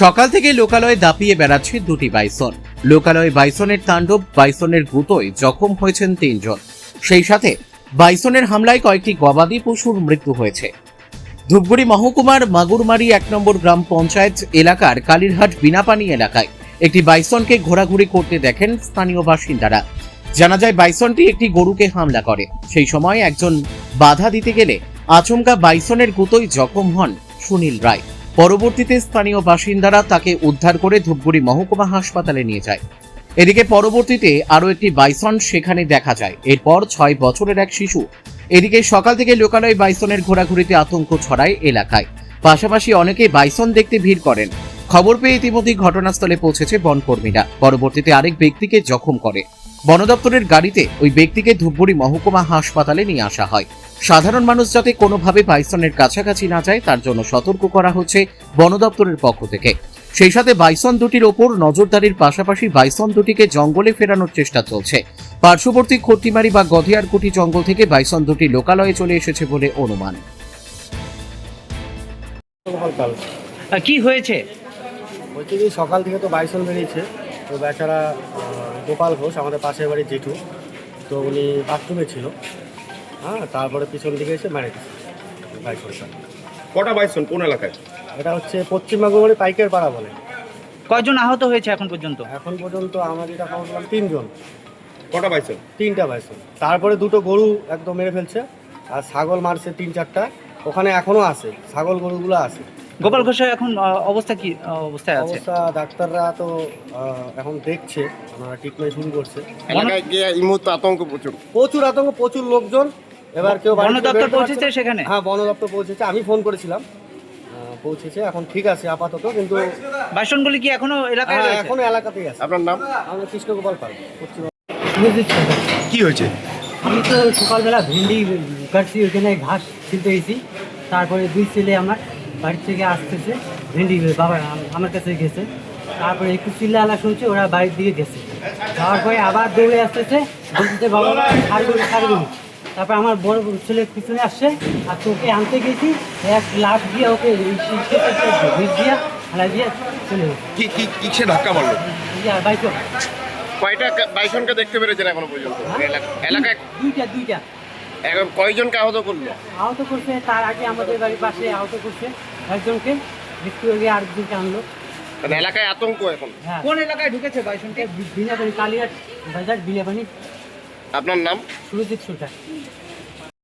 সকাল থেকে লোকালয়ে দাপিয়ে বেড়াচ্ছে দুটি বাইসন। লোকালয়ে বাইসনের তাণ্ডব, বাইসনের গুঁতোয় জখম হয়েছেন 3 জন। সেই সাথে বাইসনের হামলায় কয়েকটি গবাদি পশুর মৃত্যু হয়েছে। ধূপগুড়ি মহকুমার মাগুরমারি 1 নম্বর গ্রাম পঞ্চায়েত এলাকার কালীরহাট বিনাপানি এলাকায় একটি বাইসনকে ঘোরাঘুরি করতে দেখেন স্থানীয় বাসিন্দারা। জানা যায় বাইসনটি একটি গরুকে হামলা করে। সেই সময় একজন বাধা দিতে গেলে আচমকা বাইসনের গুঁতোয় জখম হন সুনীল রায়। পরবর্তীতে স্থানীয় বাসিন্দারা তাকে উদ্ধার করে ধূপগুড়ি মহকুমা হাসপাতালে নিয়ে যায়। এদিকে পরবর্তীতে আরও একটি বাইসন সেখানে দেখা যায়। এরপর 6 বছরের এক শিশু। এদিকে সকাল থেকে লোকালয়ে বাইসনের ঘোরাঘুরিতে আতঙ্ক ছড়ায় এলাকায়। পাশাপাশি অনেকে বাইসন দেখতে ভিড় করেন। খবর পেয়ে ইতিমধ্যেই ঘটনাস্থলে পৌঁছেছে বনকর্মীরা। পরবর্তীতে আরেক ব্যক্তিকে জখম করে। বন দপ্তরের গাড়িতে ওই ব্যক্তিকে ধূপগুড়ি মহকুমা হাসপাতালে নিয়ে আসা হয়। সাধারণ মানুষ যাতে কোনোভাবে বাইসনের কাছাকাছি না যায় তার জন্য সতর্ক করা হচ্ছে বন দপ্তরের পক্ষ থেকে। সেই সাথে বাইসন দুটির ওপর নজরদারির পাশাপাশি বাইসন দুটিকে জঙ্গলে ফেরানোর চেষ্টা চলছে। পার্শ্ববর্তী খট্টিমারি বা গধিয়ারকুটি জঙ্গল থেকে বাইসন দুটি লোকালয়ে চলে এসেছে বলে অনুমান। কি হয়েছে? বলছি কি সকাল থেকে তো বাইসন বেরিয়েছে। তো বেচারা গোপাল ঘোষ আমাদের পাশের বাড়ির জেঠু, তো উনি বাথরুমে ছিল। তারপরে পিছন দিকে এসে মেরে দিচ্ছে বাইসনটা। কটা বাইসন কোন এলাকায়? এটা হচ্ছে পশ্চিম মাগুরমারি পাইকের পাড়া বলে। কয়জন আহত হয়েছে এখন পর্যন্ত? এখন পর্যন্ত আমরা যেটা খবর পেলাম 3 জন। কটা বাইসন? 3টা বাইসন। তারপরে 2টো গরু একদম মেরে ফেলছে, আর ছাগল মারছে 3-4টা। ওখানে এখনো আছে ছাগল, গরুগুলো আছে। গোপাল ঘোষের এখন অবস্থা কি অবস্থায় আছে? অবস্থা ডাক্তাররা তো এখন দেখছে, ওনারা ট্রিটমেন্ট শুরু করছে। এলাকায় গিয়ে এই মুহূর্তে আতঙ্ক প্রচুর আতঙ্ক, প্রচুর লোকজন। এবার কেউ বন দপ্তর পৌঁছেছে সেখানে? হ্যাঁ, বন দপ্তর পৌঁছেছে, আমি ফোন করেছিলাম, পৌঁছেছে। এখন ঠিক আছে আপাতত, কিন্তু বাইসনগুলি কি এখনো এলাকায় রয়েছে? এখনো এলাকাতেই আছে। আপনার নাম? আমরা কৃষ্ণগোপাল পাল। কি হয়েছে? আমি তো সকালবেলা ভেন্ডি কাটছি, ওইখানে ঘাস ছিলতে গেছি। তারপরে 2 ছেলে আমার বাড়ি থেকে আসতেছে, ভেন্ডি বাবা আমার কাছে গেছে। তারপরে একটু চিল্লা শুনছে, ওরা বাড়ির দিকে গেছে। যাওয়ার পরে আবার দৌড়ে আসতেছে, বলতেছে বাবা ছাড়বো। তারপর আমার বড় ছেলে পিছনে আসছে, আর তোকে আনতে গেছি, এক লাফ দিয়ে ওকে ভিজ দিয়া হালা দিয়ে চলে গেছে। কিসে ধাক্কা মারলো? বাইক কয়টা বাইসনকে দেখতে পেরেছেন এখনো পর্যন্ত এলাকায়? দুইটা এখন কয়জনকে আহত করলো? আহত করছে। তার আগে আমাদের বাড়ির পাশে আহত করছে একজনকে, একটু আগে আরেকজনকে আনলো। মানে এলাকায় আতঙ্ক এখন। হ্যাঁ, কোন এলাকায় ঢুকেছে বাইসনকে? বিনাপানি, কালীঘাট বাজার বিনাপানি। আপনার নাম? সুরজিৎ সরকার।